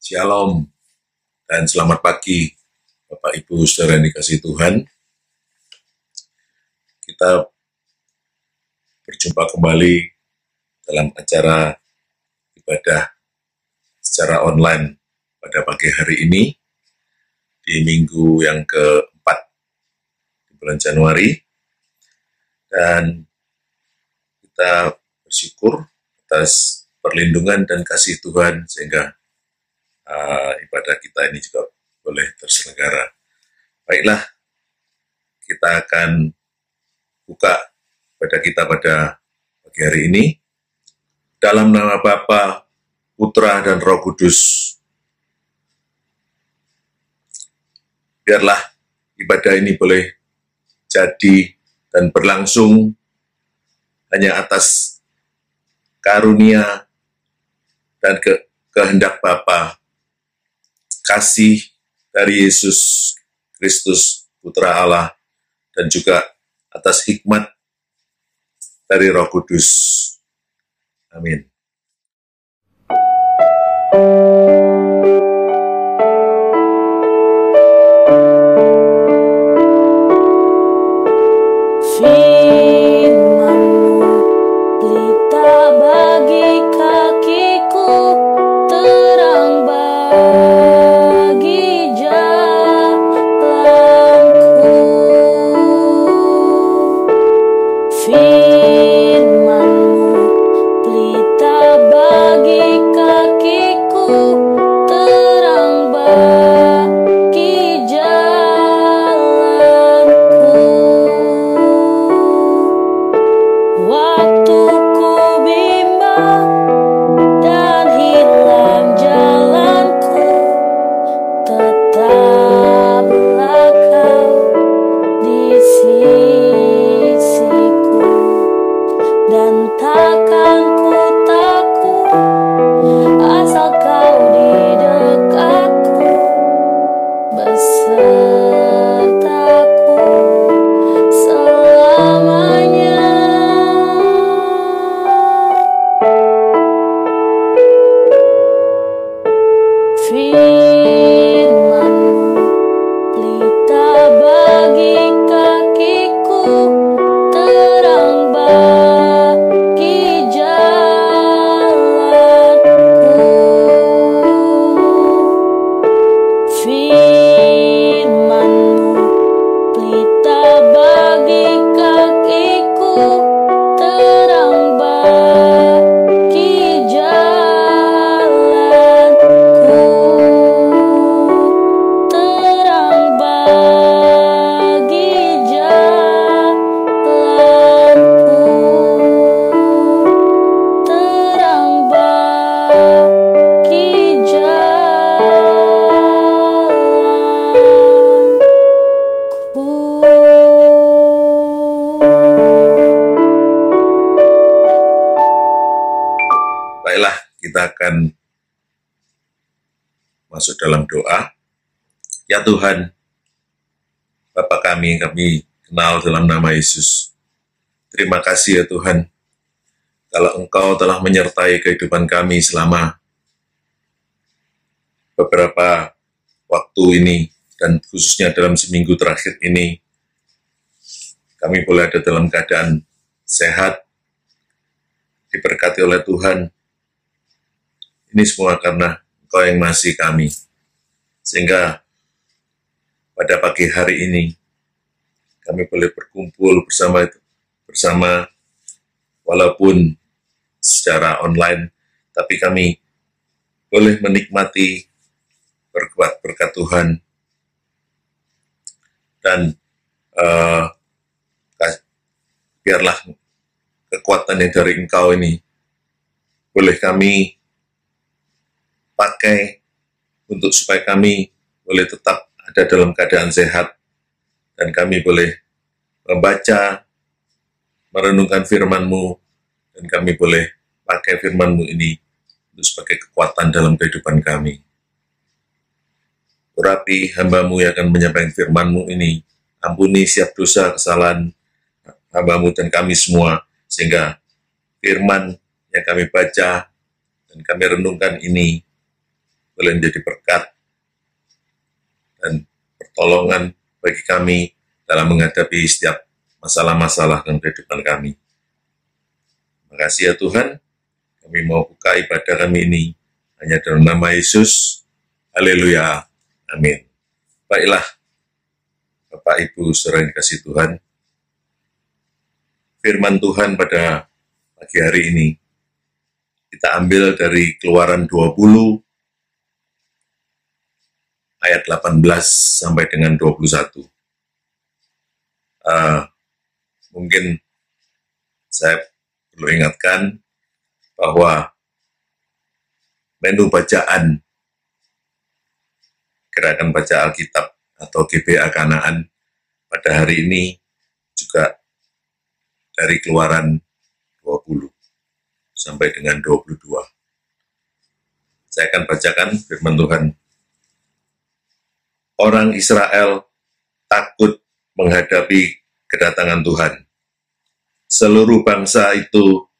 Shalom dan selamat pagi Bapak Ibu Saudara yang dikasihi Tuhan. Kita berjumpa kembali dalam acara ibadah secara online pada pagi hari ini di minggu yang keempat di bulan Januari, dan kita bersyukur atas perlindungan dan kasih Tuhan sehingga ibadah kita ini juga boleh terselenggara. Baiklah, kita akan buka ibadah kita pada pagi hari ini. Dalam nama Bapa, Putra, dan Roh Kudus. Biarlah ibadah ini boleh jadi dan berlangsung hanya atas karunia dan kehendak Bapa, kasih dari Yesus Kristus, Putra Allah, dan juga atas hikmat dari Roh Kudus. Amin. Kita akan masuk dalam doa. Ya Tuhan, Bapa kami kenal dalam nama Yesus. Terima kasih ya Tuhan, kalau Engkau telah menyertai kehidupan kami selama beberapa waktu ini, dan khususnya dalam seminggu terakhir ini, kami boleh ada dalam keadaan sehat, diberkati oleh Tuhan. Ini semua karena Engkau yang mengasihi kami. Sehingga pada pagi hari ini, kami boleh berkumpul bersama walaupun secara online, tapi kami boleh menikmati berkat Tuhan. Dan biarlah kekuatan yang dari Engkau ini boleh kami pakai untuk supaya kami boleh tetap ada dalam keadaan sehat, dan kami boleh membaca, merenungkan firman-Mu, dan kami boleh pakai firman-Mu ini untuk sebagai kekuatan dalam kehidupan kami. Urapi hamba-Mu yang akan menyampaikan firman-Mu ini, ampuni setiap dosa, kesalahan hamba-Mu dan kami semua, sehingga firman yang kami baca dan kami renungkan ini boleh menjadi berkat dan pertolongan bagi kami dalam menghadapi setiap masalah-masalah dalam kehidupan kami. Terima kasih ya Tuhan, kami mau buka ibadah kami ini hanya dalam nama Yesus. Haleluya. Amin. Baiklah, Bapak Ibu saudara yang dikasihi Tuhan, firman Tuhan pada pagi hari ini kita ambil dari Keluaran 20 ayat 18 sampai dengan 21. Mungkin saya perlu ingatkan bahwa menu bacaan Gerakan Baca Alkitab atau GBA Kanaan pada hari ini juga dari Keluaran 20 sampai dengan 22. Saya akan bacakan firman Tuhan. Orang Israel takut menghadapi kedatangan Tuhan. Seluruh bangsa itu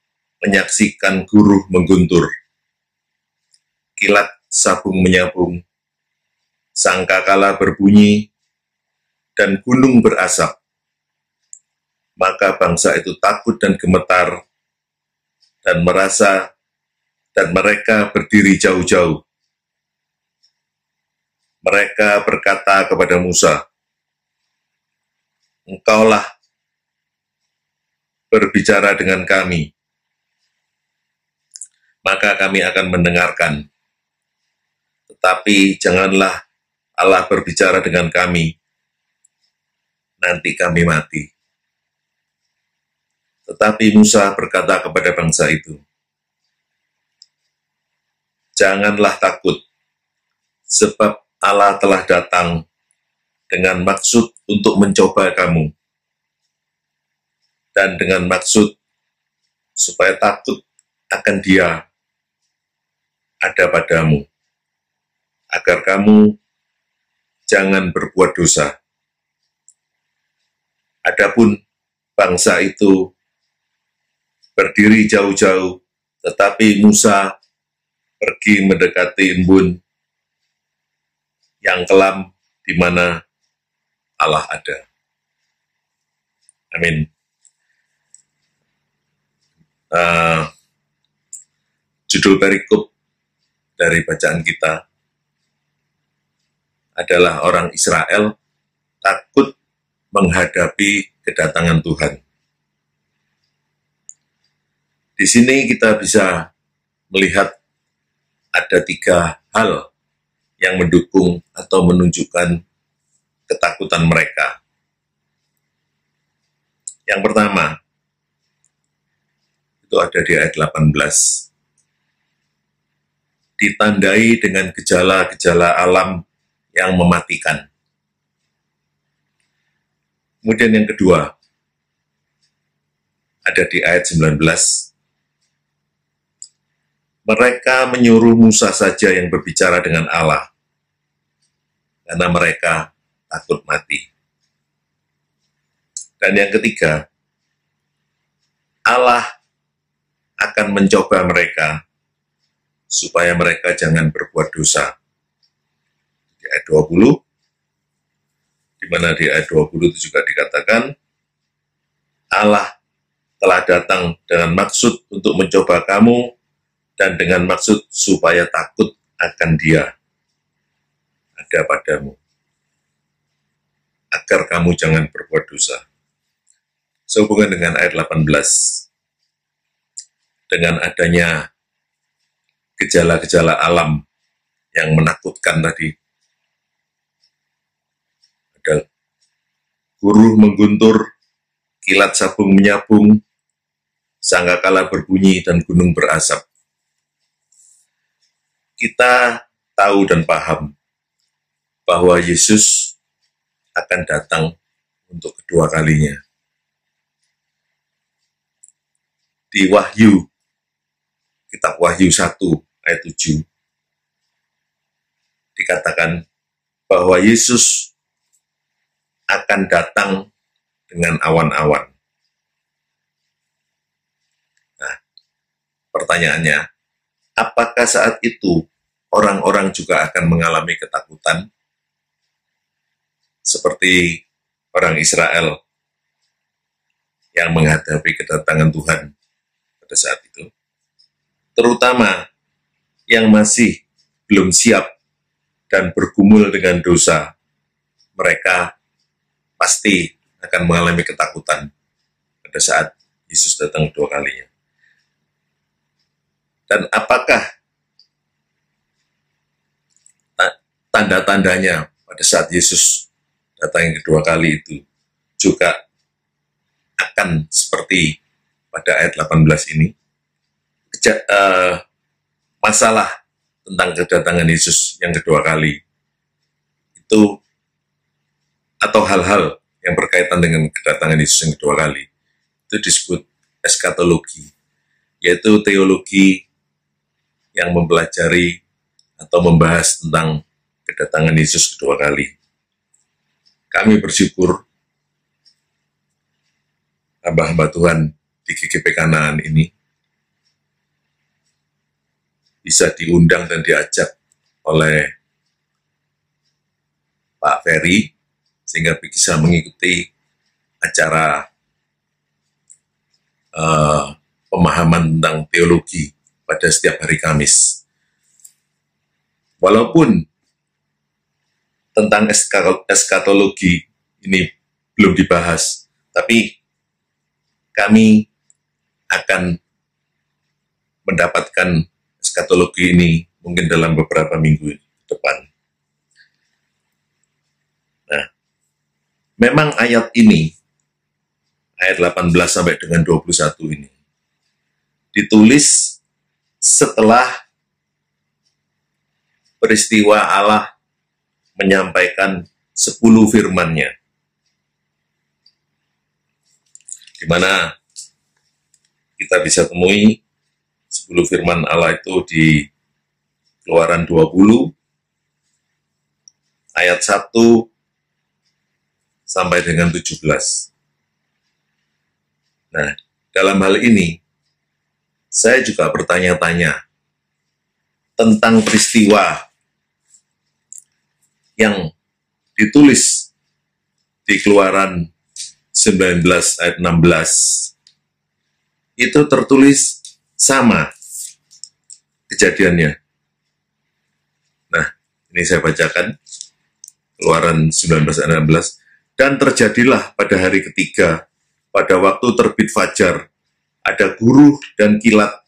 menyaksikan guruh mengguntur, kilat sabung menyabung, sangkakala berbunyi, dan gunung berasap. Maka bangsa itu takut dan gemetar, dan mereka berdiri jauh-jauh. Mereka berkata kepada Musa, "Engkaulah berbicara dengan kami, maka kami akan mendengarkan. Tetapi janganlah Allah berbicara dengan kami, nanti kami mati." Tetapi Musa berkata kepada bangsa itu, "Janganlah takut, sebab Allah telah datang dengan maksud untuk mencoba kamu, dan dengan maksud supaya takut akan Dia ada padamu, agar kamu jangan berbuat dosa." Adapun bangsa itu berdiri jauh-jauh, tetapi Musa pergi mendekati embun yang kelam di mana Allah ada. Amin. Judul perikop dari bacaan kita adalah orang Israel takut menghadapi kedatangan Tuhan. Di sini kita bisa melihat ada 3 hal yang mendukung atau menunjukkan ketakutan mereka. Yang pertama, itu ada di ayat 18. Ditandai dengan gejala-gejala alam yang mematikan. Kemudian yang kedua, ada di ayat 19. Mereka menyuruh Musa saja yang berbicara dengan Allah, karena mereka takut mati. Dan yang ketiga, Allah akan mencoba mereka, supaya mereka jangan berbuat dosa. Di ayat 20, di mana di ayat 20 itu juga dikatakan, Allah telah datang dengan maksud untuk mencoba kamu, dan dengan maksud supaya takut akan Dia ada padamu, agar kamu jangan berbuat dosa. Sehubungan dengan ayat 18, dengan adanya gejala-gejala alam yang menakutkan tadi, ada guruh mengguntur, kilat sabung menyabung, sangkakala berbunyi, dan gunung berasap. Kita tahu dan paham bahwa Yesus akan datang untuk kedua kalinya. Di Wahyu, kitab Wahyu 1 ayat 7, dikatakan bahwa Yesus akan datang dengan awan-awan. Nah, pertanyaannya, apakah saat itu orang-orang juga akan mengalami ketakutan seperti orang Israel yang menghadapi kedatangan Tuhan pada saat itu. Terutama yang masih belum siap dan bergumul dengan dosa, mereka pasti akan mengalami ketakutan pada saat Yesus datang kedua kalinya. Dan apakah tanda-tandanya pada saat Yesus datang yang kedua kali itu juga akan seperti pada ayat 18 ini? Masalah tentang kedatangan Yesus yang kedua kali itu, atau hal-hal yang berkaitan dengan kedatangan Yesus yang kedua kali, itu disebut eskatologi, yaitu teologi yang mempelajari atau membahas tentang kedatangan Yesus kedua kali. Kami bersyukur hamba-hamba Tuhan di GKP Kanaan ini bisa diundang dan diajak oleh Pak Ferry sehingga bisa mengikuti acara pemahaman tentang teologi pada setiap hari Kamis. Walaupun tentang eskatologi ini belum dibahas, tapi kami akan mendapatkan eskatologi ini mungkin dalam beberapa minggu depan. Nah, memang ayat ini, ayat 18 sampai dengan 21 ini, ditulis setelah peristiwa Allah menyampaikan 10 firman-Nya, di mana kita bisa temui 10 firman Allah itu di Keluaran 20, ayat 1 sampai dengan 17. Nah, dalam hal ini, saya juga bertanya-tanya tentang peristiwa yang ditulis di Keluaran 19 ayat 16. Itu tertulis sama kejadiannya. Nah, ini saya bacakan. Keluaran 19 ayat 16. Dan terjadilah pada hari ketiga, pada waktu terbit fajar, ada guruh dan kilat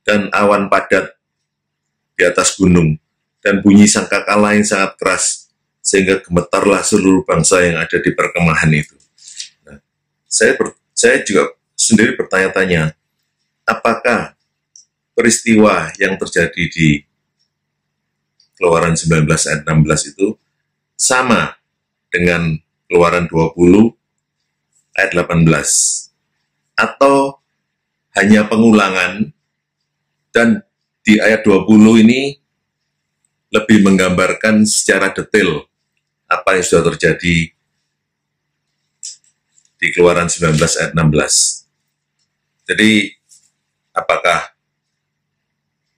dan awan padat di atas gunung, dan bunyi sangkakala yang sangat keras, sehingga gemetarlah seluruh bangsa yang ada di perkemahan itu. Nah, saya juga sendiri bertanya-tanya, apakah peristiwa yang terjadi di Keluaran 19 ayat 16 itu sama dengan Keluaran 20 ayat 18, atau hanya pengulangan, dan di ayat 20 ini lebih menggambarkan secara detail apa yang sudah terjadi di Keluaran 19 ayat 16. Jadi, apakah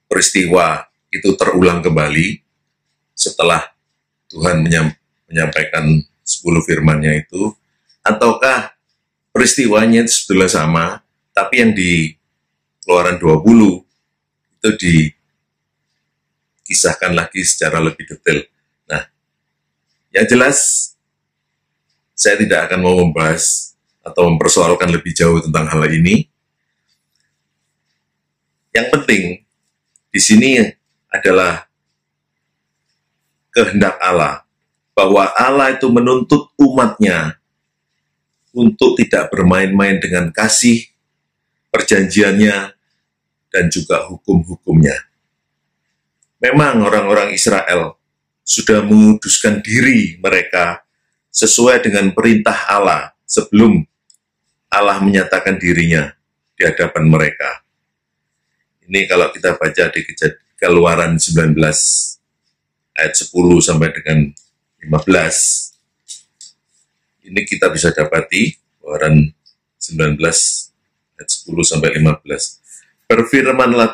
peristiwa itu terulang kembali setelah Tuhan menyampaikan 10 firman-Nya itu, ataukah peristiwanya itu sebetulnya sama, tapi yang di Keluaran 20 itu dikisahkan lagi secara lebih detail. Nah, yang jelas saya tidak akan mau membahas atau mempersoalkan lebih jauh tentang hal ini. Yang penting di sini adalah kehendak Allah, bahwa Allah itu menuntut umat-Nya untuk tidak bermain-main dengan kasih, perjanjiannya, dan juga hukum-hukumnya. Memang orang-orang Israel sudah menguduskan diri mereka sesuai dengan perintah Allah sebelum Allah menyatakan dirinya di hadapan mereka. Ini kalau kita baca di Keluaran 19 ayat 10 sampai dengan 15, ini kita bisa dapati Keluaran 19 ayat 10 sampai 15. Berfirmanlah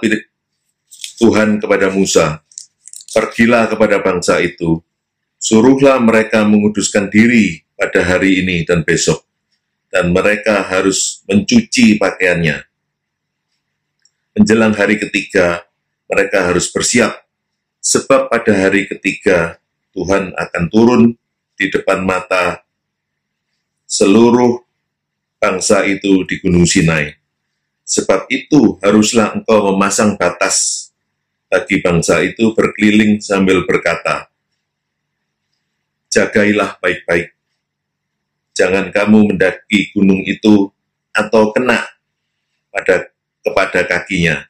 Tuhan kepada Musa, Pergilah kepada bangsa itu, suruhlah mereka menguduskan diri pada hari ini dan besok, dan mereka harus mencuci pakaiannya. Menjelang hari ketiga, mereka harus bersiap, sebab pada hari ketiga Tuhan akan turun di depan mata seluruh bangsa itu di Gunung Sinai. Sebab itu haruslah engkau memasang batas bagi bangsa itu berkeliling sambil berkata, jagailah baik-baik. Jangan kamu mendaki gunung itu atau kena kepada kakinya.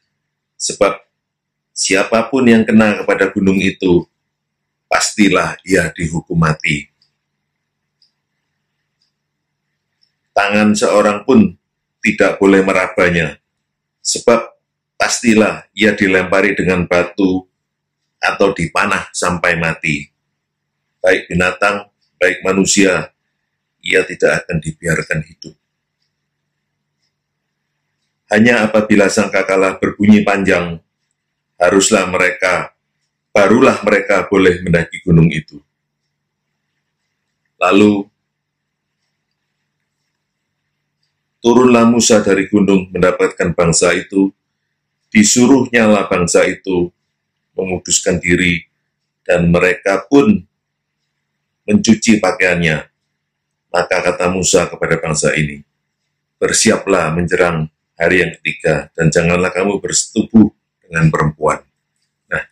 Sebab siapapun yang kena kepada gunung itu, pastilah ia dihukum mati. Tangan seorang pun tidak boleh merabanya, sebab pastilah ia dilempari dengan batu atau dipanah sampai mati. Baik binatang, baik manusia, ia tidak akan dibiarkan hidup. Hanya apabila sangkakala berbunyi panjang, barulah mereka boleh mendaki gunung itu. Lalu turunlah Musa dari gunung mendapatkan bangsa itu, disuruhnyalah bangsa itu menguduskan diri, dan mereka pun mencuci pakaiannya. Maka kata Musa kepada bangsa ini, bersiaplah menjelang hari yang ketiga, dan janganlah kamu bersetubuh dengan perempuan. Nah,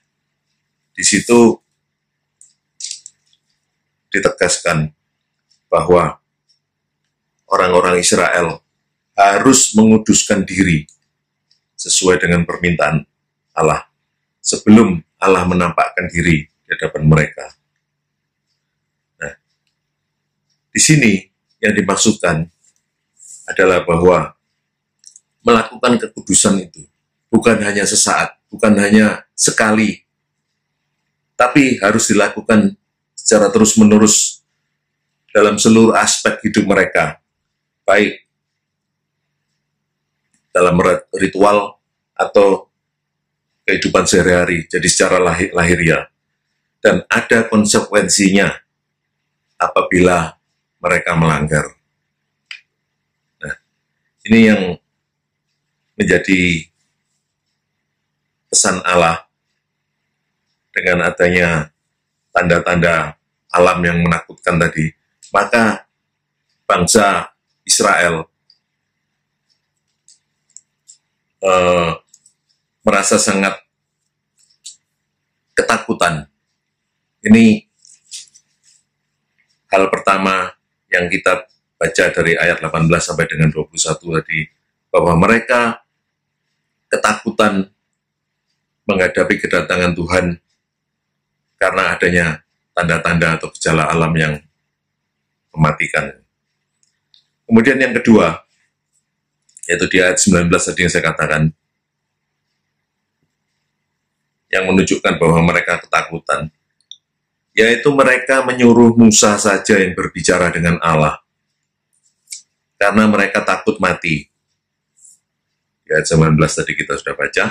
di situ ditegaskan bahwa orang-orang Israel harus menguduskan diri sesuai dengan permintaan Allah sebelum Allah menampakkan diri di hadapan mereka. Nah, di sini yang dimaksudkan adalah bahwa melakukan kekudusan itu bukan hanya sesaat, bukan hanya sekali, tapi harus dilakukan secara terus-menerus dalam seluruh aspek hidup mereka, baik dalam ritual atau kehidupan sehari-hari, jadi secara lahiriah. Dan ada konsekuensinya apabila mereka melanggar. Nah, ini yang menjadi pesan Allah dengan adanya tanda-tanda alam yang menakutkan tadi. Maka bangsa Israel merasa sangat ketakutan. Ini hal pertama yang kita baca dari ayat 18 sampai dengan 21 tadi, bahwa mereka ketakutan menghadapi kedatangan Tuhan karena adanya tanda-tanda atau gejala alam yang mematikan. Kemudian yang kedua, yaitu di ayat 19 tadi yang saya katakan, yang menunjukkan bahwa mereka ketakutan, yaitu mereka menyuruh Musa saja yang berbicara dengan Allah, karena mereka takut mati. Di ayat 19 tadi kita sudah baca.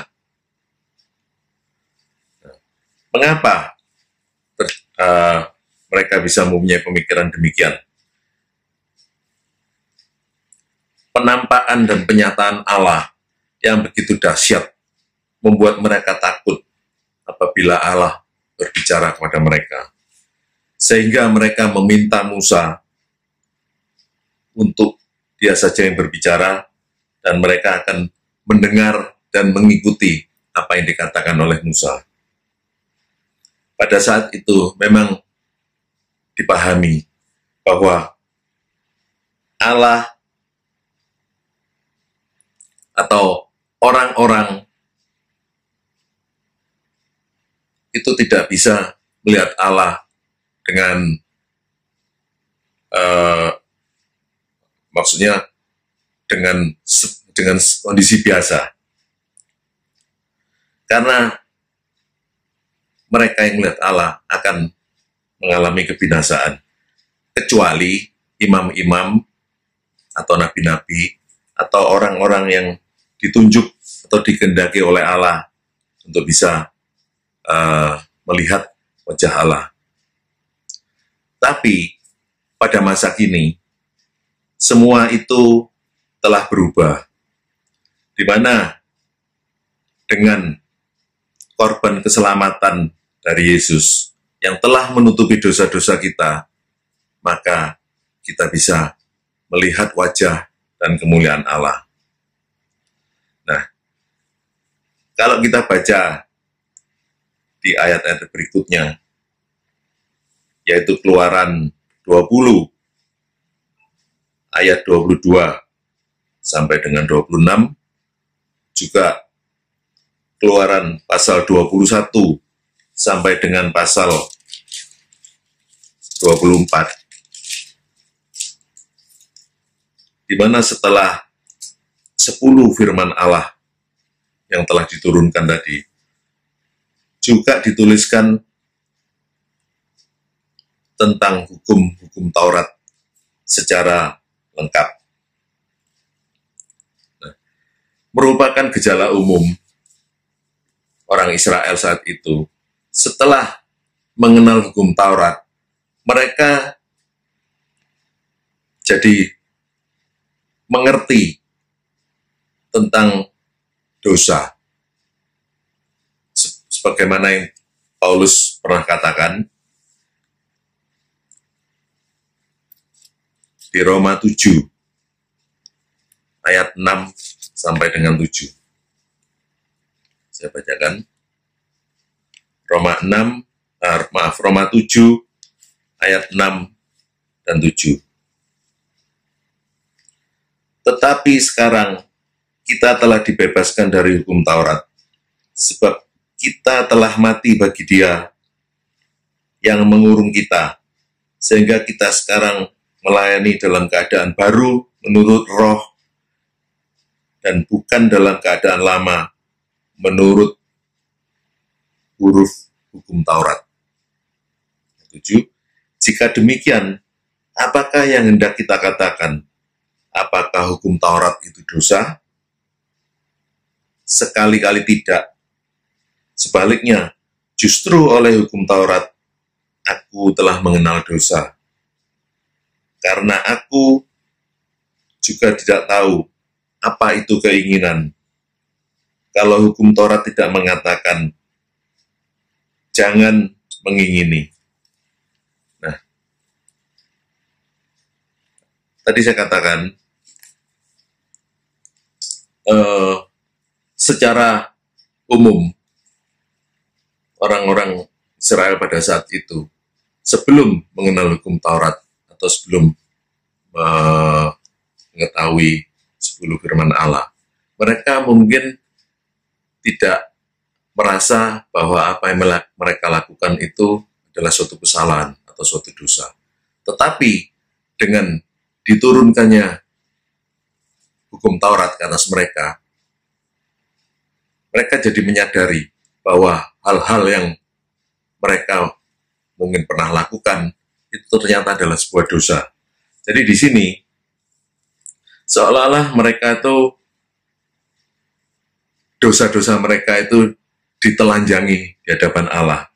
Mengapa mereka bisa mempunyai pemikiran demikian? Penampakan dan penyataan Allah yang begitu dahsyat membuat mereka takut apabila Allah berbicara kepada mereka. Sehingga mereka meminta Musa untuk dia saja yang berbicara, dan mereka akan mendengar dan mengikuti apa yang dikatakan oleh Musa. Pada saat itu memang dipahami bahwa Allah atau orang-orang itu tidak bisa melihat Allah dengan maksudnya dengan kondisi biasa, karena mereka yang melihat Allah akan mengalami kebinasaan, kecuali imam-imam atau nabi-nabi atau orang-orang yang ditunjuk atau dikehendaki oleh Allah untuk bisa melihat wajah Allah. Tapi pada masa kini, semua itu telah berubah, di mana dengan korban keselamatan dari Yesus yang telah menutupi dosa-dosa kita, maka kita bisa melihat wajah dan kemuliaan Allah. Nah, kalau kita baca di ayat-ayat berikutnya, yaitu Keluaran 20, ayat 22 sampai dengan 26, juga Keluaran pasal 21 sampai dengan pasal 24. Di mana setelah 10 firman Allah yang telah diturunkan tadi, juga dituliskan tentang hukum-hukum Taurat secara lengkap. Nah, merupakan gejala umum orang Israel saat itu. Setelah mengenal hukum Taurat, mereka jadi mengerti tentang dosa. Sebagaimana yang Paulus pernah katakan di Roma 7, ayat 6 sampai dengan 7. Saya bacakan. Roma 7, ayat 6 dan 7. Tetapi sekarang kita telah dibebaskan dari hukum Taurat, sebab kita telah mati bagi Dia yang mengurung kita, sehingga kita sekarang melayani dalam keadaan baru menurut roh, dan bukan dalam keadaan lama menurut huruf hukum Taurat. 7. Jika demikian, apakah yang hendak kita katakan? Apakah hukum Taurat itu dosa? Sekali-kali tidak. Sebaliknya, justru oleh hukum Taurat, aku telah mengenal dosa. Karena aku juga tidak tahu apa itu keinginan. Kalau hukum Taurat tidak mengatakan, jangan mengingini. Nah, tadi saya katakan, secara umum, orang-orang Israel pada saat itu, sebelum mengenal hukum Taurat, atau sebelum mengetahui 10 firman Allah, mereka mungkin tidak merasa bahwa apa yang mereka lakukan itu adalah suatu kesalahan atau suatu dosa. Tetapi dengan diturunkannya hukum Taurat ke atas mereka, mereka jadi menyadari bahwa hal-hal yang mereka mungkin pernah lakukan itu ternyata adalah sebuah dosa. Jadi di sini seolah-olah mereka itu, dosa-dosa mereka itu ditelanjangi di hadapan Allah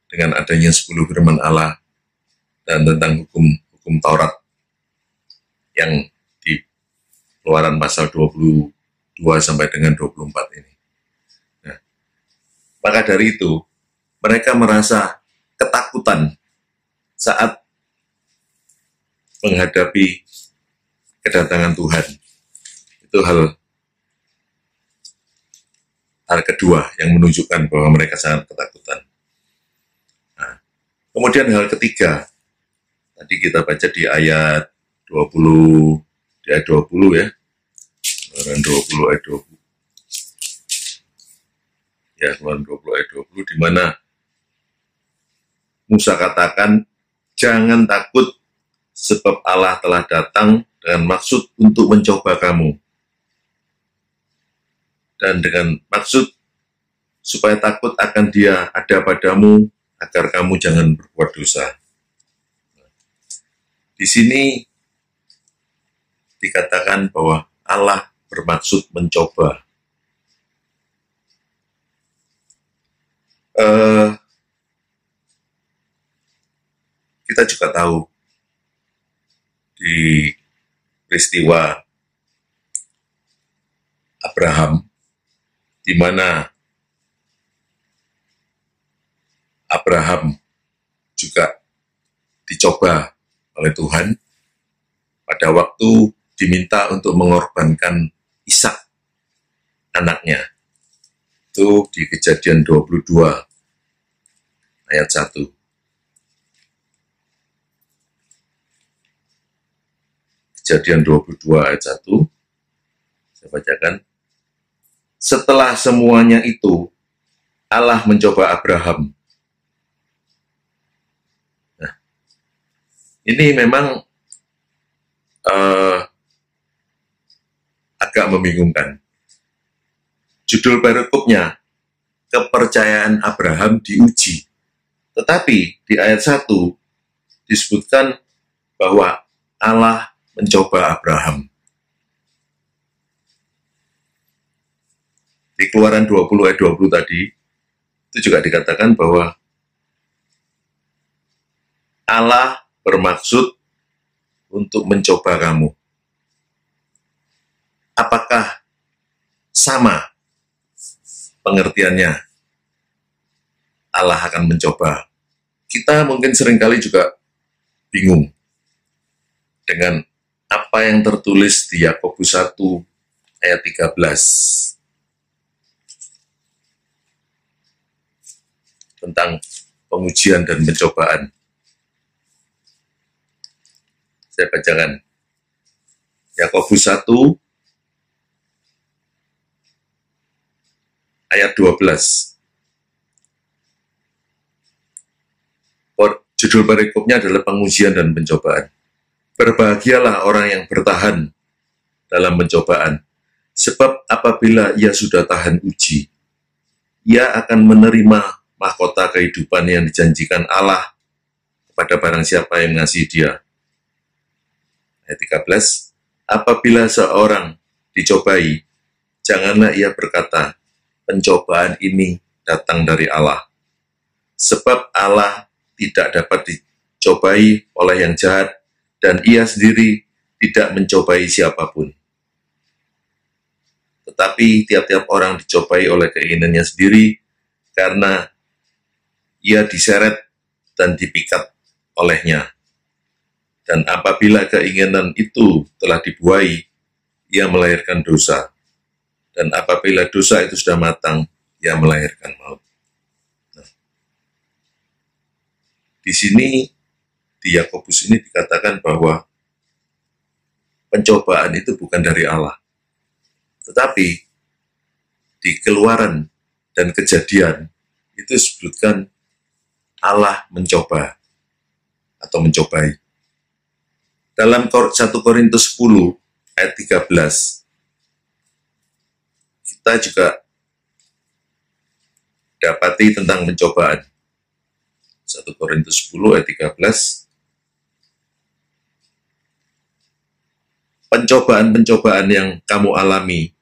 dengan adanya 10 firman Allah dan tentang hukum Taurat yang di Keluaran pasal 22 sampai dengan 24 ini. Nah, maka dari itu mereka merasa ketakutan saat menghadapi kedatangan Tuhan. Itu hal kedua yang menunjukkan bahwa mereka sangat ketakutan. Nah, kemudian hal ketiga, tadi kita baca di ayat 20, di ayat 20 ya, Keluaran 20 ayat 20. Ya, Keluaran 20 ayat 20, di mana Musa katakan, jangan takut sebab Allah telah datang dengan maksud untuk mencoba kamu. Dan dengan maksud supaya takut akan Dia ada padamu, agar kamu jangan berbuat dosa. Di sini dikatakan bahwa Allah bermaksud mencoba. kita juga tahu di peristiwa Abraham, di mana Abraham juga dicoba oleh Tuhan pada waktu diminta untuk mengorbankan Ishak, anaknya. Itu di Kejadian 22 ayat 1. Kejadian 22 ayat 1. Saya bacakan. Setelah semuanya itu, Allah mencoba Abraham. Nah, ini memang agak membingungkan. Judul perikopnya, kepercayaan Abraham diuji. Tetapi di ayat 1 disebutkan bahwa Allah mencoba Abraham. Di Keluaran 20 ayat 20 tadi, itu juga dikatakan bahwa Allah bermaksud untuk mencoba kamu. Apakah sama pengertiannya? Allah akan mencoba. Kita mungkin seringkali juga bingung dengan apa yang tertulis di Yakobus 1 ayat 13 tentang pengujian dan pencobaan. Saya bacakan. Yakobus 1 ayat 12. Judul perikopnya adalah pengujian dan pencobaan. Berbahagialah orang yang bertahan dalam pencobaan, sebab apabila ia sudah tahan uji, ia akan menerima mahkota kehidupan yang dijanjikan Allah kepada barang siapa yang mengasihi dia. Ayat 13, apabila seorang dicobai, janganlah ia berkata, pencobaan ini datang dari Allah. Sebab Allah tidak dapat dicobai oleh yang jahat, dan ia sendiri tidak mencobai siapapun. Tetapi tiap-tiap orang dicobai oleh keinginannya sendiri, karena ia diseret dan dipikat olehnya. Dan apabila keinginan itu telah dibuai, ia melahirkan dosa. Dan apabila dosa itu sudah matang, ia melahirkan maut. Nah, di sini, di Yakobus ini dikatakan bahwa pencobaan itu bukan dari Allah. Tetapi di Keluaran dan Kejadian itu disebutkan Allah mencoba atau mencobai. Dalam 1 Korintus 10 ayat 13, kita juga dapati tentang pencobaan. 1 Korintus 10 ayat 13, pencobaan-pencobaan yang kamu alami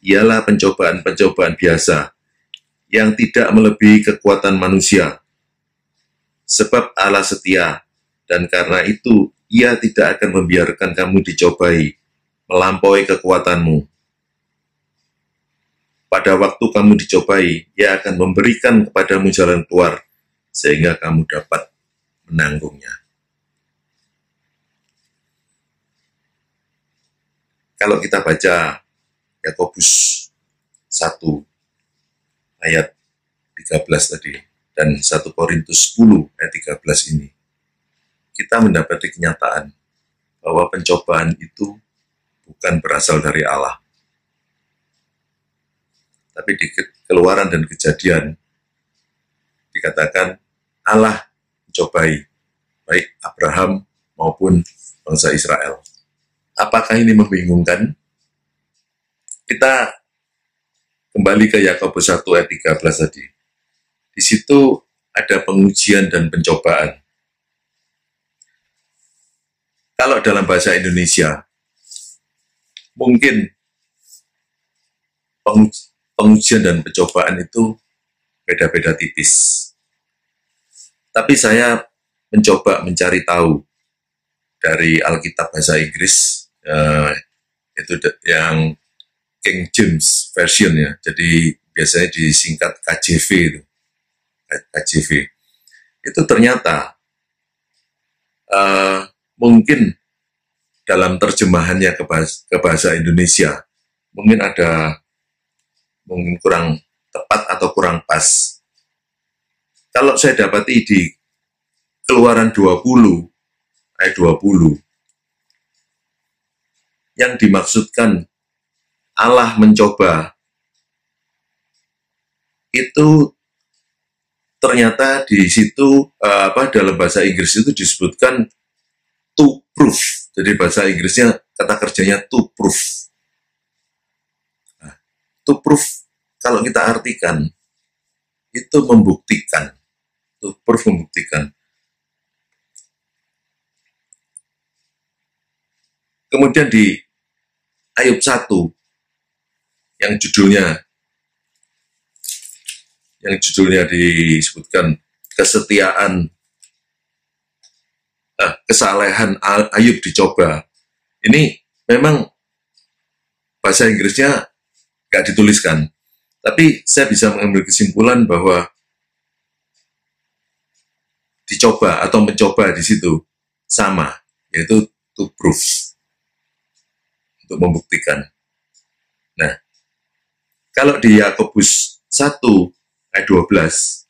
ialah pencobaan-pencobaan biasa yang tidak melebihi kekuatan manusia. Sebab Allah setia, dan karena itu Ia tidak akan membiarkan kamu dicobai melampaui kekuatanmu. Pada waktu kamu dicobai, Ia akan memberikan kepadamu jalan keluar, sehingga kamu dapat menanggungnya. Kalau kita baca Yakobus 1 ayat 13 tadi, dan 1 Korintus 10 ayat 13 ini, kita mendapati kenyataan bahwa pencobaan itu bukan berasal dari Allah. Tapi di Keluaran dan Kejadian dikatakan Allah mencobai baik Abraham maupun bangsa Israel. Apakah ini membingungkan? Kita kembali ke Yakobus 1 ayat 13 tadi. Di situ ada pengujian dan pencobaan. Kalau dalam bahasa Indonesia, mungkin pengujian dan pencobaan itu beda-beda tipis. Tapi saya mencoba mencari tahu dari Alkitab bahasa Inggris, itu yang King James Version ya, jadi biasanya disingkat KJV itu. KJV itu ternyata mungkin dalam terjemahannya ke bahasa Indonesia mungkin kurang tepat atau kurang pas. Kalau saya dapati di Keluaran 20 ayat 20 yang dimaksudkan Allah mencoba itu ternyata di situ dalam bahasa Inggris itu disebutkan to prove. Jadi bahasa Inggrisnya kata kerjanya to prove. Nah, to prove kalau kita artikan itu membuktikan. To prove membuktikan. Kemudian di Ayub 1 yang judulnya disebutkan kesalehan Ayub dicoba. Ini memang bahasa Inggrisnya nggak dituliskan, tapi saya bisa mengambil kesimpulan bahwa dicoba atau mencoba di situ sama, yaitu to prove, untuk membuktikan. Nah, kalau di Yakobus 1 ayat 12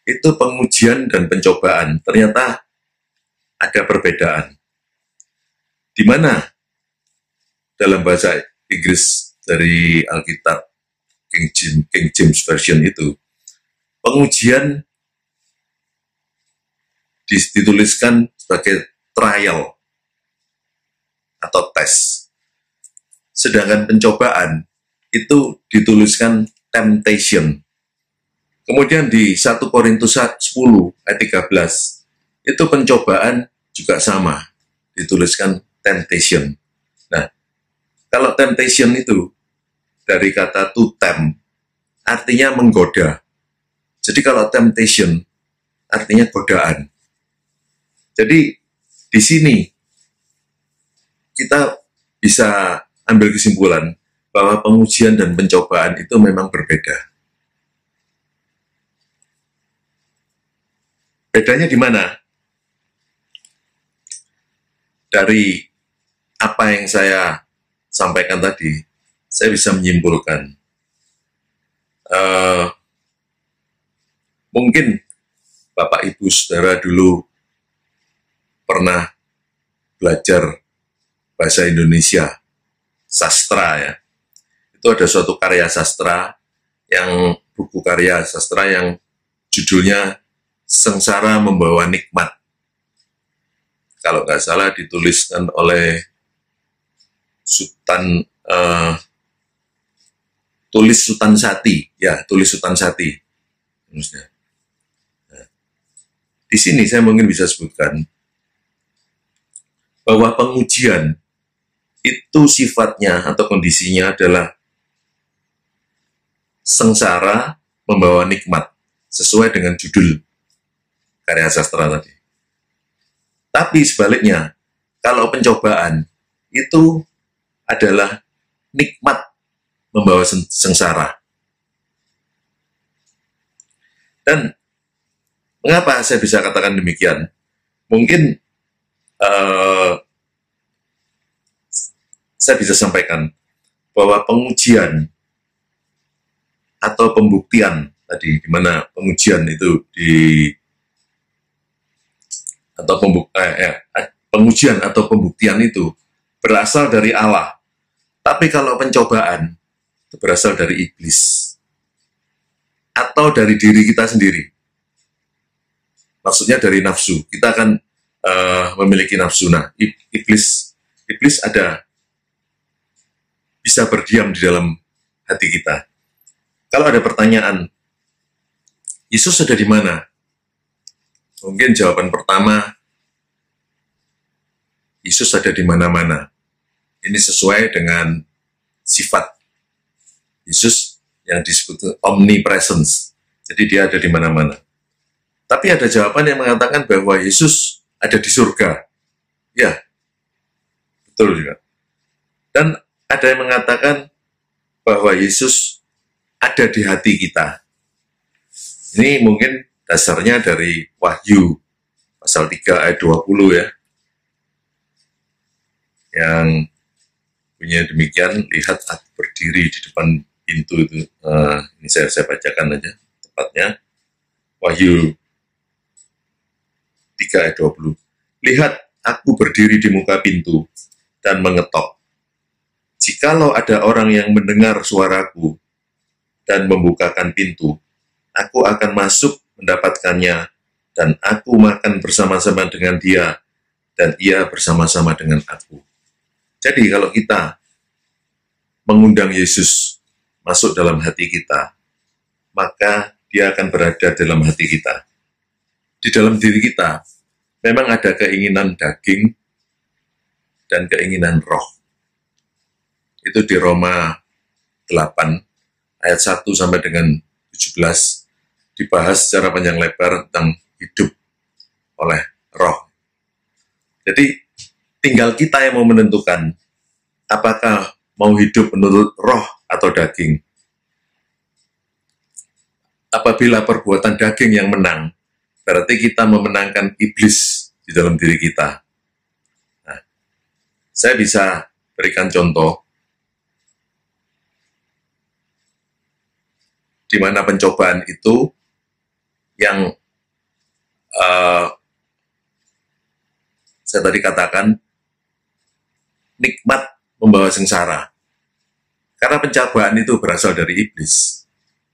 itu pengujian dan pencobaan ternyata ada perbedaan. Di mana dalam bahasa Inggris dari Alkitab King James Version itu pengujian dituliskan sebagai trial atau tes. Sedangkan pencobaan itu dituliskan temptation. Kemudian di 1 Korintus 10 ayat 13 itu pencobaan juga sama, dituliskan temptation. Nah, kalau temptation itu dari kata to tempt, artinya menggoda. Jadi kalau temptation artinya godaan. Jadi di sini kita bisa ambil kesimpulan bahwa pengujian dan pencobaan itu memang berbeda. Bedanya di mana? Dari apa yang saya sampaikan tadi, saya bisa menyimpulkan. Mungkin Bapak Ibu Saudara dulu pernah belajar bahasa Indonesia, sastra ya. Itu ada suatu karya sastra, buku karya sastra yang judulnya Sengsara Membawa Nikmat. Kalau nggak salah dituliskan oleh Tulis Sutansati. Nah, di sini saya mungkin bisa sebutkan bahwa pengujian itu sifatnya atau kondisinya adalah sengsara membawa nikmat, sesuai dengan judul karya sastra tadi. Tapi sebaliknya, kalau pencobaan itu adalah nikmat membawa sengsara. Dan mengapa saya bisa katakan demikian? Mungkin saya bisa sampaikan bahwa pengujian atau pembuktian tadi, di mana pengujian itu pengujian atau pembuktian itu berasal dari Allah. Tapi kalau pencobaan itu berasal dari iblis atau dari diri kita sendiri. Maksudnya dari nafsu. Kita akan memiliki nafsu. Nah, iblis bisa berdiam di dalam hati kita. Kalau ada pertanyaan, Yesus ada di mana? Mungkin jawaban pertama, Yesus ada di mana-mana. Ini sesuai dengan sifat Yesus yang disebut omnipresence. Jadi dia ada di mana-mana. Tapi ada jawaban yang mengatakan bahwa Yesus ada di surga. Ya, betul juga. Dan ada yang mengatakan bahwa Yesus ada di hati kita. Ini mungkin dasarnya dari Wahyu pasal 3 ayat 20 ya. Yang punya demikian, lihat aku berdiri di depan pintu itu. Ini saya bacakan aja tepatnya. Wahyu 3 ayat 20. Lihat aku berdiri di muka pintu dan mengetok. Jikalau ada orang yang mendengar suaraku dan membukakan pintu, aku akan masuk mendapatkannya, dan aku makan bersama-sama dengan dia, dan ia bersama-sama dengan aku. Jadi kalau kita mengundang Yesus masuk dalam hati kita, maka dia akan berada dalam hati kita. Di dalam diri kita, memang ada keinginan daging dan keinginan roh. Itu di Roma 8, ayat 1 sampai dengan 17, dibahas secara panjang lebar tentang hidup oleh roh. Jadi, tinggal kita yang mau menentukan apakah mau hidup menurut roh atau daging. Apabila perbuatan daging yang menang, berarti kita memenangkan iblis di dalam diri kita. Nah, saya bisa berikan contoh di mana pencobaan itu yang saya tadi katakan nikmat membawa sengsara. Karena pencobaan itu berasal dari iblis.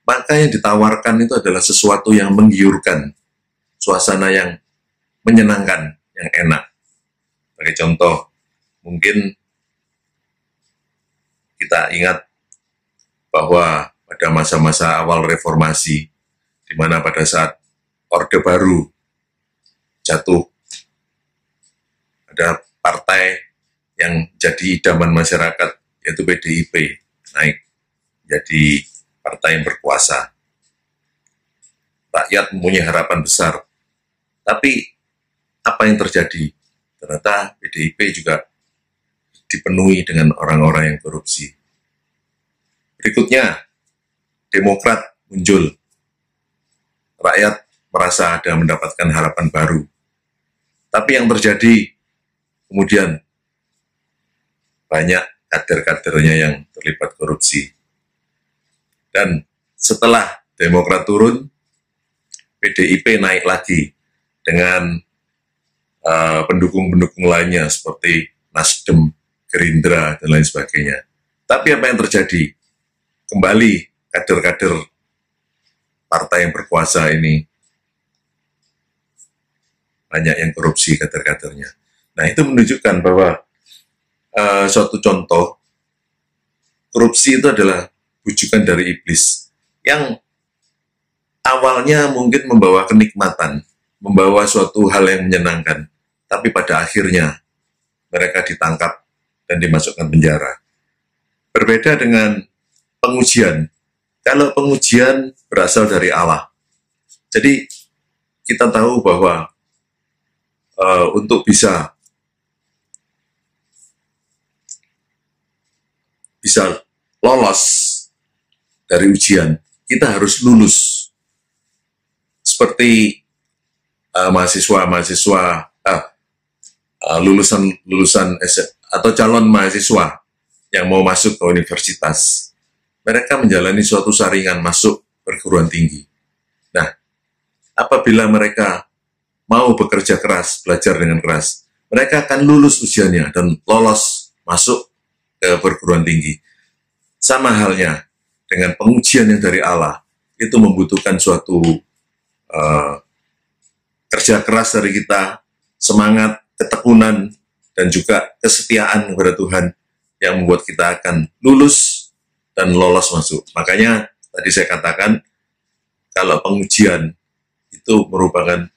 Maka yang ditawarkan itu adalah sesuatu yang menggiurkan, suasana yang menyenangkan, yang enak. Sebagai contoh, mungkin kita ingat bahwa pada masa-masa awal reformasi, di mana pada saat Orde Baru jatuh, ada partai yang jadi idaman masyarakat, yaitu PDIP, naik jadi partai yang berkuasa. Rakyat mempunyai harapan besar. Tapi apa yang terjadi? Ternyata PDIP juga dipenuhi dengan orang-orang yang korupsi. Berikutnya, Demokrat muncul. Rakyat merasa ada mendapatkan harapan baru. Tapi yang terjadi, kemudian banyak kader-kadernya yang terlibat korupsi. Dan setelah Demokrat turun, PDIP naik lagi dengan pendukung-pendukung lainnya seperti Nasdem, Gerindra, dan lain sebagainya. Tapi apa yang terjadi? Kembali kader-kader partai yang berkuasa ini banyak yang korupsi kader-kadernya. Nah, itu menunjukkan bahwa suatu contoh korupsi itu adalah bujukan dari iblis yang awalnya mungkin membawa kenikmatan, membawa suatu hal yang menyenangkan, tapi pada akhirnya mereka ditangkap dan dimasukkan penjara. Berbeda dengan pengujian. Kalau pengujian berasal dari Allah. Jadi kita tahu bahwa untuk bisa lolos dari ujian, kita harus lulus. Seperti mahasiswa-mahasiswa, lulusan atau calon mahasiswa yang mau masuk ke universitas. Mereka menjalani suatu saringan masuk perguruan tinggi. Nah, apabila mereka mau bekerja keras, belajar dengan keras, mereka akan lulus ujiannya dan lolos masuk ke perguruan tinggi. Sama halnya dengan pengujian yang dari Allah, itu membutuhkan suatu kerja keras dari kita, semangat, ketekunan, dan juga kesetiaan kepada Tuhan yang membuat kita akan lulus dan lolos masuk. Makanya tadi saya katakan, kalau pengujian itu merupakan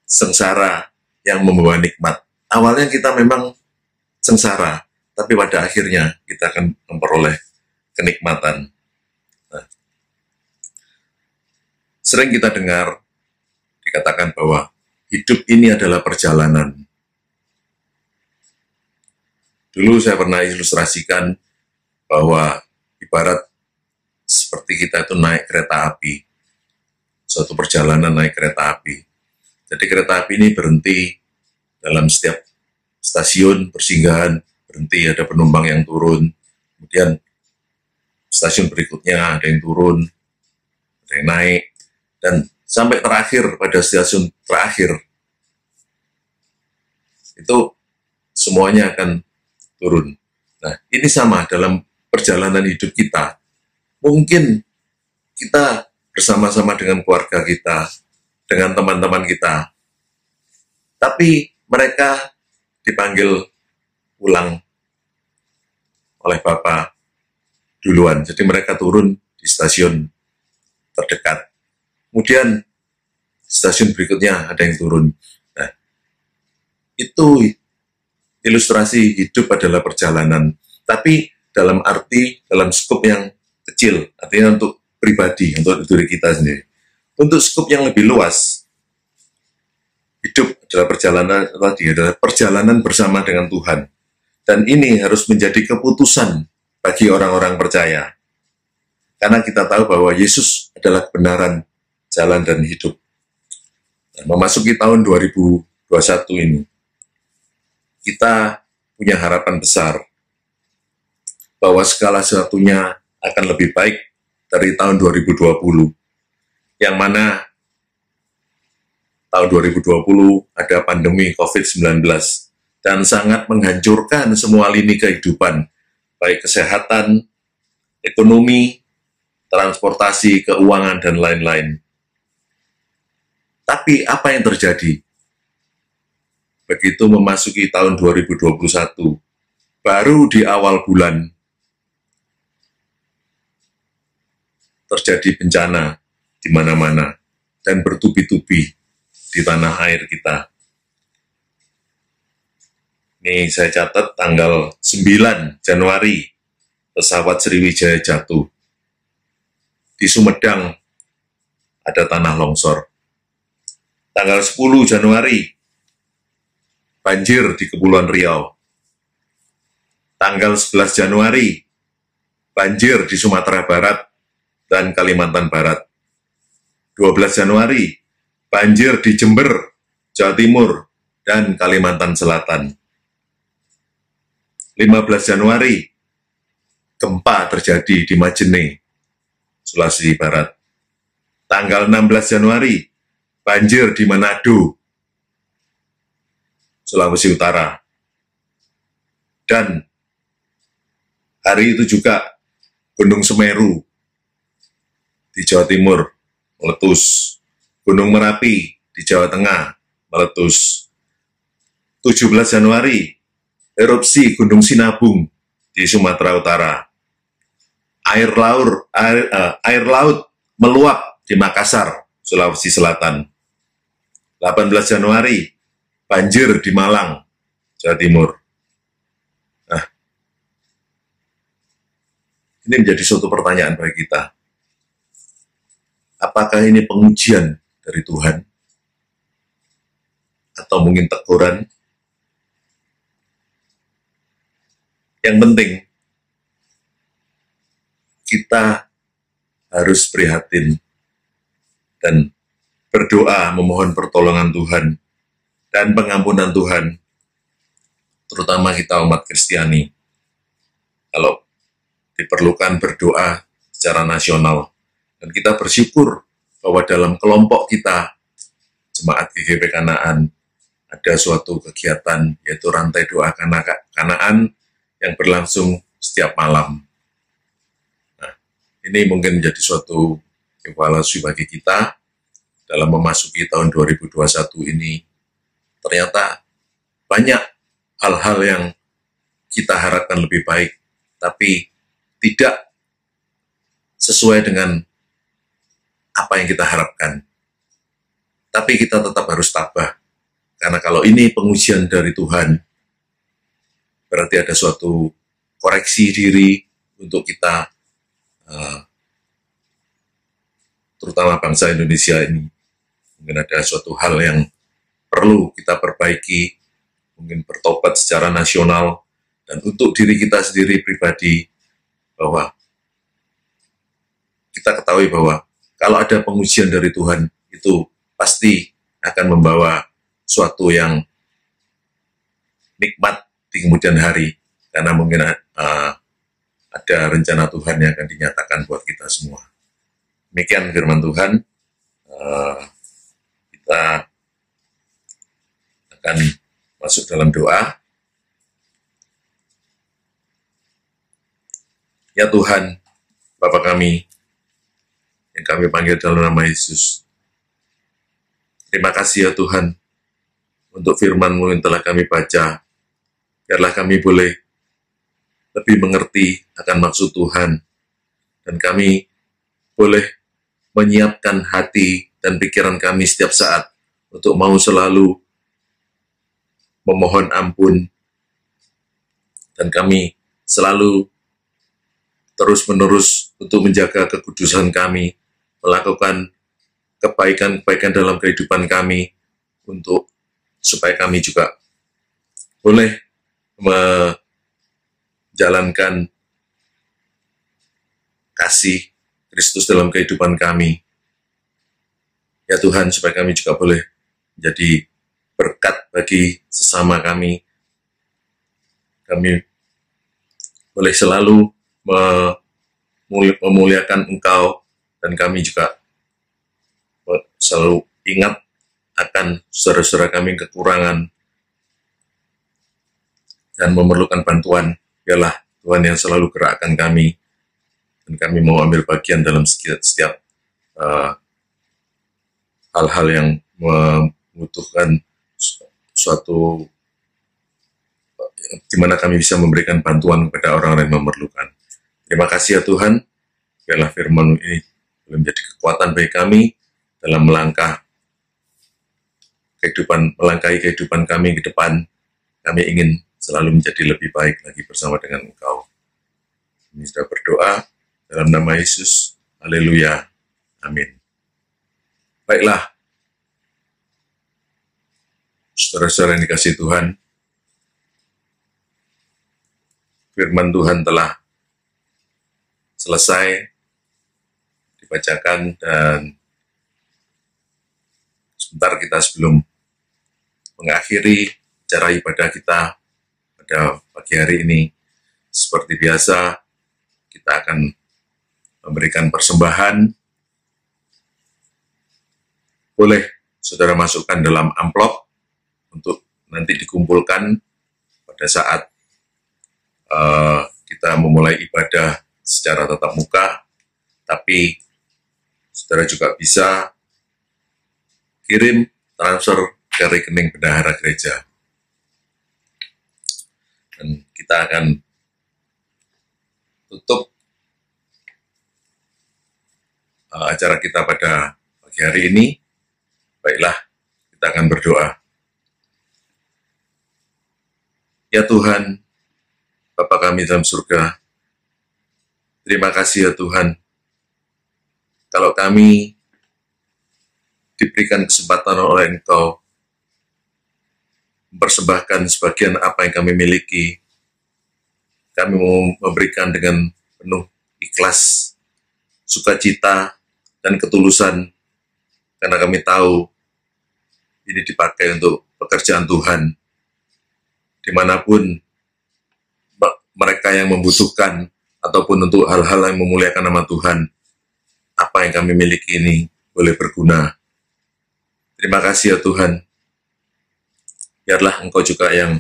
sengsara yang membawa nikmat. Awalnya kita memang sengsara, tapi pada akhirnya kita akan memperoleh kenikmatan. Nah, sering kita dengar katakan bahwa hidup ini adalah perjalanan. Dulu saya pernah ilustrasikan bahwa ibarat seperti kita itu naik kereta api, suatu perjalanan naik kereta api. Jadi kereta api ini berhenti dalam setiap stasiun persinggahan, berhenti, ada penumpang yang turun, kemudian stasiun berikutnya ada yang turun, ada yang naik, dan sampai terakhir pada stasiun terakhir itu semuanya akan turun. Nah, ini sama dalam perjalanan hidup kita. Mungkin kita bersama-sama dengan keluarga kita, dengan teman-teman kita, tapi mereka dipanggil pulang oleh Bapa duluan. Jadi mereka turun di stasiun terdekat. Kemudian stasiun berikutnya ada yang turun. Nah, itu ilustrasi hidup adalah perjalanan. Tapi dalam arti, dalam skup yang kecil, artinya untuk pribadi, untuk diri kita sendiri. Untuk skup yang lebih luas, hidup adalah perjalanan tadi, adalah perjalanan bersama dengan Tuhan. Dan ini harus menjadi keputusan bagi orang-orang percaya. Karena kita tahu bahwa Yesus adalah kebenaran, jalan, dan hidup. Nah, memasuki tahun 2021 ini, kita punya harapan besar bahwa segala sesuatunya akan lebih baik dari tahun 2020, yang mana tahun 2020 ada pandemi COVID-19 dan sangat menghancurkan semua lini kehidupan, baik kesehatan, ekonomi, transportasi, keuangan, dan lain-lain. Tapi apa yang terjadi? Begitu memasuki tahun 2021, baru di awal bulan terjadi bencana di mana-mana dan bertubi-tubi di tanah air kita. Ini saya catat tanggal 9 Januari pesawat Sriwijaya jatuh. Di Sumedang ada tanah longsor. Tanggal 10 Januari banjir di Kepulauan Riau. Tanggal 11 Januari, banjir di Sumatera Barat dan Kalimantan Barat. 12 Januari, banjir di Jember, Jawa Timur, dan Kalimantan Selatan. 15 Januari, gempa terjadi di Majene, Sulawesi Barat. Tanggal 16 Januari, banjir di Manado, Sulawesi Utara. Dan hari itu juga Gunung Semeru di Jawa Timur meletus. Gunung Merapi di Jawa Tengah meletus. 17 Januari, erupsi Gunung Sinabung di Sumatera Utara. Air laut meluap di Makassar, Sulawesi Selatan. 18 Januari, banjir di Malang, Jawa Timur. Nah, ini menjadi suatu pertanyaan bagi kita. Apakah ini pengujian dari Tuhan? Atau mungkin teguran? Yang penting, kita harus prihatin dan berdoa memohon pertolongan Tuhan dan pengampunan Tuhan, terutama kita umat Kristiani. Kalau diperlukan berdoa secara nasional, dan kita bersyukur bahwa dalam kelompok kita, Jemaat GGP Kanaan, ada suatu kegiatan yaitu rantai doa Kanaan yang berlangsung setiap malam. Nah, ini mungkin menjadi suatu evaluasi bagi kita dalam memasuki tahun 2021 ini. Ternyata banyak hal-hal yang kita harapkan lebih baik, tapi tidak sesuai dengan apa yang kita harapkan. Tapi kita tetap harus tabah, karena kalau ini pengujian dari Tuhan, berarti ada suatu koreksi diri untuk kita, terutama bangsa Indonesia ini, mungkin ada suatu hal yang perlu kita perbaiki, mungkin bertobat secara nasional, dan untuk diri kita sendiri pribadi, bahwa kita ketahui bahwa kalau ada pengujian dari Tuhan, itu pasti akan membawa suatu yang nikmat di kemudian hari, karena mungkin ada rencana Tuhan yang akan dinyatakan buat kita semua. Demikian firman Tuhan. Kita akan masuk dalam doa. Ya Tuhan, Bapa kami, yang kami panggil dalam nama Yesus, terima kasih ya Tuhan, untuk firman-Mu yang telah kami baca. Biarlah kami boleh lebih mengerti akan maksud Tuhan, dan kami boleh menyiapkan hati dan pikiran kami setiap saat untuk mau selalu memohon ampun, dan kami selalu terus-menerus untuk menjaga kekudusan kami, melakukan kebaikan-kebaikan dalam kehidupan kami, untuk supaya kami juga boleh menjalankan kasih Kristus dalam kehidupan kami. Ya Tuhan, supaya kami juga boleh menjadi berkat bagi sesama kami. Kami boleh selalu memuliakan Engkau, dan kami juga selalu ingat akan saudara-saudara kami yang kekurangan dan memerlukan bantuan. Biarlah Tuhan yang selalu gerakkan kami, dan kami mau ambil bagian dalam setiap hal-hal yang membutuhkan suatu di mana kami bisa memberikan bantuan kepada orang-orang yang memerlukan. Terima kasih ya Tuhan. Biarlah firman ini boleh menjadi kekuatan bagi kami dalam melangkahi kehidupan kami ke depan. Kami ingin selalu menjadi lebih baik lagi bersama dengan Engkau. Kami sudah berdoa dalam nama Yesus. Haleluya. Amin. Baiklah, saudara-saudara yang dikasihi Tuhan, firman Tuhan telah selesai dibacakan, dan sebentar kita sebelum mengakhiri acara ibadah kita pada pagi hari ini, seperti biasa kita akan memberikan persembahan. Boleh saudara masukkan dalam amplop untuk nanti dikumpulkan pada saat kita memulai ibadah secara tatap muka. Tapi saudara juga bisa kirim transfer ke rekening bendahara gereja, dan kita akan tutup acara kita pada pagi hari ini. Baiklah, kita akan berdoa. Ya Tuhan, Bapa kami dalam surga, terima kasih ya Tuhan, kalau kami diberikan kesempatan oleh Engkau mempersembahkan sebagian apa yang kami miliki. Kami mau memberikan dengan penuh ikhlas, sukacita, dan ketulusan, karena kami tahu ini dipakai untuk pekerjaan Tuhan. Dimanapun mereka yang membutuhkan, ataupun untuk hal-hal yang memuliakan nama Tuhan, apa yang kami miliki ini boleh berguna. Terima kasih ya Tuhan. Biarlah Engkau juga yang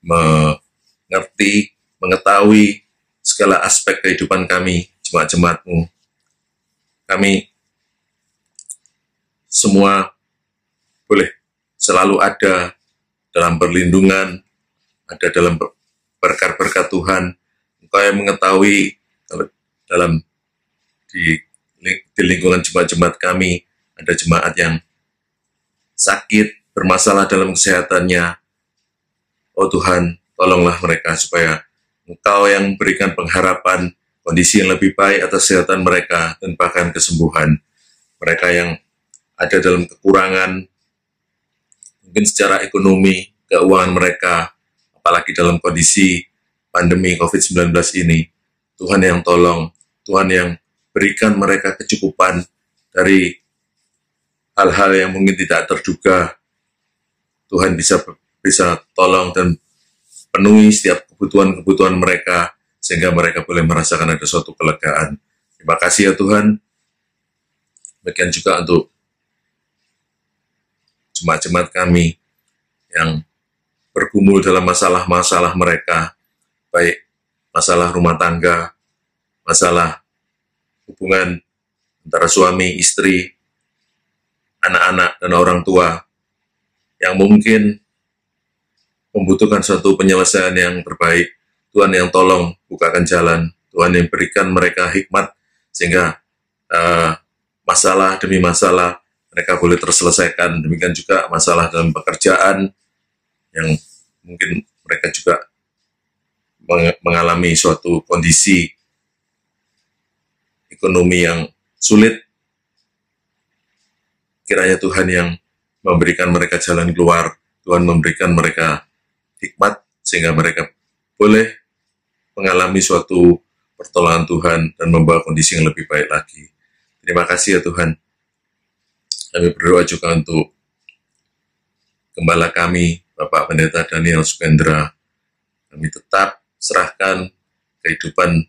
mengerti, mengetahui segala aspek kehidupan kami, jemaat-jemaat-Mu. Kami semua boleh selalu ada dalam perlindungan, ada dalam berkat-berkat Tuhan. Engkau yang mengetahui kalau di lingkungan jemaat-jemaat kami ada jemaat yang sakit, bermasalah dalam kesehatannya. Oh Tuhan, tolonglah mereka supaya Engkau yang berikan pengharapan, kondisi yang lebih baik atas kesehatan mereka, dan bahkan kesembuhan. Mereka yang ada dalam kekurangan, mungkin secara ekonomi, keuangan mereka, apalagi dalam kondisi pandemi COVID-19 ini. Tuhan yang tolong, Tuhan yang berikan mereka kecukupan dari hal-hal yang mungkin tidak terduga. Tuhan bisa tolong dan penuhi setiap kebutuhan-kebutuhan mereka, sehingga mereka boleh merasakan ada suatu kelegaan. Terima kasih ya Tuhan. Demikian juga untuk jemaat-jemaat kami yang bergumul dalam masalah-masalah mereka, baik masalah rumah tangga, masalah hubungan antara suami, istri, anak-anak, dan orang tua, yang mungkin membutuhkan suatu penyelesaian yang terbaik. Tuhan yang tolong bukakan jalan, Tuhan yang berikan mereka hikmat, sehingga masalah demi masalah mereka boleh terselesaikan. Demikian juga masalah dalam pekerjaan, yang mungkin mereka juga mengalami suatu kondisi ekonomi yang sulit. Kiranya Tuhan yang memberikan mereka jalan keluar, Tuhan memberikan mereka hikmat, sehingga mereka boleh mengalami suatu pertolongan Tuhan dan membawa kondisi yang lebih baik lagi. Terima kasih ya Tuhan. Kami berdoa juga untuk gembala kami, Bapak Pendeta Daniel Sukendra. Kami tetap serahkan kehidupan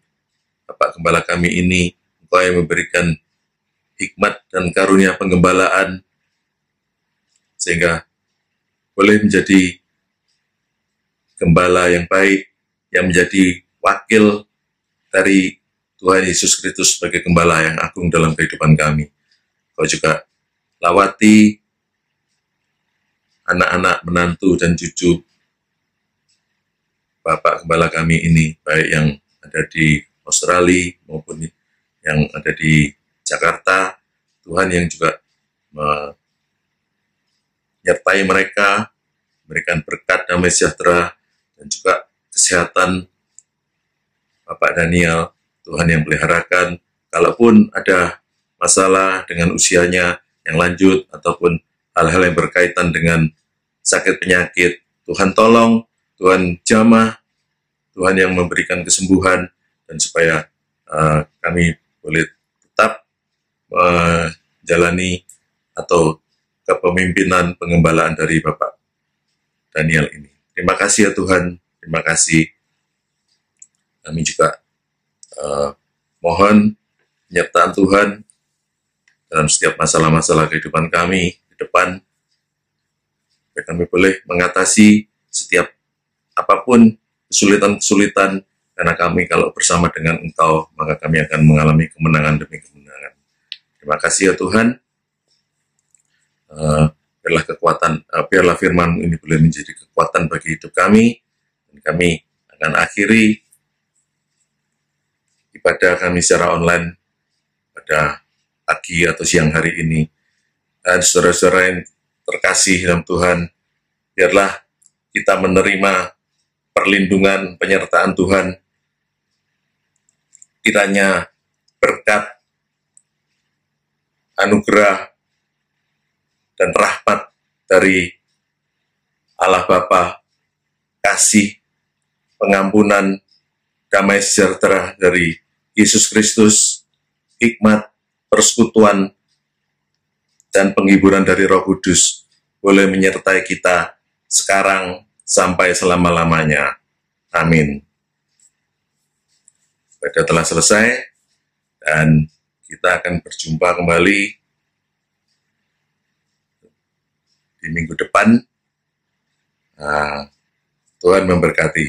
Bapak Gembala kami ini, Engkau yang memberikan hikmat dan karunia penggembalaan, sehingga boleh menjadi gembala yang baik, yang menjadi wakil dari Tuhan Yesus Kristus sebagai gembala yang agung dalam kehidupan kami. Kau juga lawati anak-anak, menantu, dan cucu Bapak Gembala kami ini, baik yang ada di Australia maupun yang ada di Jakarta. Tuhan yang juga menyertai mereka, memberikan berkat damai sejahtera, dan juga kesehatan Bapak Daniel. Tuhan yang peliharakan, kalaupun ada masalah dengan usianya yang lanjut, ataupun hal-hal yang berkaitan dengan sakit penyakit, Tuhan tolong, Tuhan jamah, Tuhan yang memberikan kesembuhan, dan supaya kami boleh tetap menjalani atau kepemimpinan pengembalaan dari Bapak Daniel ini. Terima kasih ya Tuhan, terima kasih. Kami juga mohon penyertaan Tuhan dalam setiap masalah-masalah kehidupan kami di depan, supaya kami boleh mengatasi setiap apapun kesulitan-kesulitan, karena kami kalau bersama dengan Engkau, maka kami akan mengalami kemenangan demi kemenangan. Terima kasih ya Tuhan. Biarlah biarlah firman ini boleh menjadi kekuatan bagi hidup kami, dan kami akan akhiri ibadah kami secara online pada pagi atau siang hari ini. Dan saudara-saudara yang terkasih dalam Tuhan, biarlah kita menerima perlindungan, penyertaan Tuhan. Kiranya berkat, anugerah, dan rahmat dari Allah Bapa, kasih, pengampunan, damai sejahtera dari Yesus Kristus, hikmat, persekutuan, dan penghiburan dari Roh Kudus boleh menyertai kita sekarang sampai selama-lamanya. Amin. Ibadah telah selesai, dan kita akan berjumpa kembali di minggu depan. Tuhan memberkati.